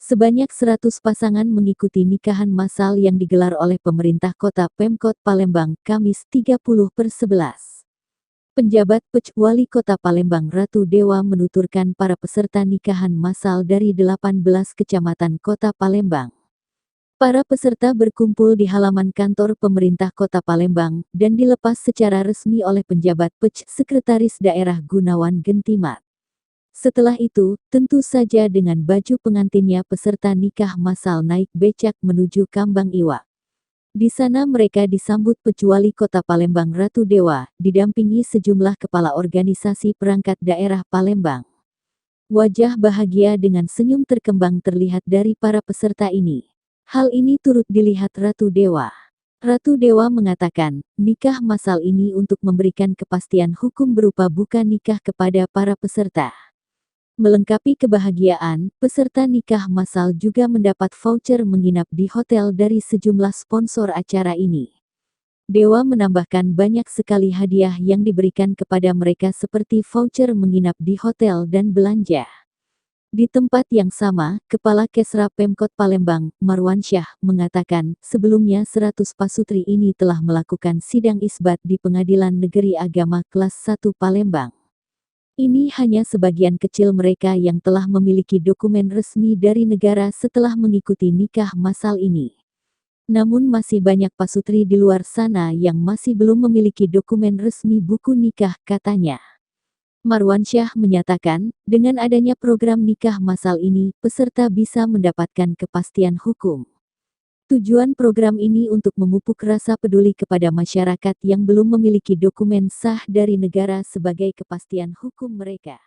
Sebanyak 100 pasangan mengikuti nikahan massal yang digelar oleh pemerintah kota Pemkot Palembang, Kamis 30/11. Penjabat Pej Wali Kota Palembang Ratu Dewa menuturkan para peserta nikahan massal dari 18 kecamatan Kota Palembang. Para peserta berkumpul di halaman kantor pemerintah Kota Palembang dan dilepas secara resmi oleh penjabat Pej Sekretaris Daerah Gunawan Gentimat. Setelah itu, tentu saja dengan baju pengantinnya peserta nikah massal naik becak menuju Kambang Iwak. Di sana mereka disambut Pej Wali Kota Palembang Ratu Dewa, didampingi sejumlah kepala organisasi perangkat daerah Palembang. Wajah bahagia dengan senyum terkembang terlihat dari para peserta ini. Hal ini turut dilihat Ratu Dewa. Ratu Dewa mengatakan, nikah massal ini untuk memberikan kepastian hukum berupa buka nikah kepada para peserta. Melengkapi kebahagiaan, peserta nikah massal juga mendapat voucher menginap di hotel dari sejumlah sponsor acara ini. Dewa menambahkan banyak sekali hadiah yang diberikan kepada mereka seperti voucher menginap di hotel dan belanja. Di tempat yang sama, Kepala Kesra Pemkot Palembang, Marwansyah, mengatakan, sebelumnya 100 pasutri ini telah melakukan sidang isbat di Pengadilan Negeri Agama Kelas 1 Palembang. Ini hanya sebagian kecil mereka yang telah memiliki dokumen resmi dari negara setelah mengikuti nikah massal ini. Namun masih banyak pasutri di luar sana yang masih belum memiliki dokumen resmi buku nikah, katanya. Marwansyah menyatakan, dengan adanya program nikah massal ini, peserta bisa mendapatkan kepastian hukum. Tujuan program ini untuk memupuk rasa peduli kepada masyarakat yang belum memiliki dokumen sah dari negara sebagai kepastian hukum mereka.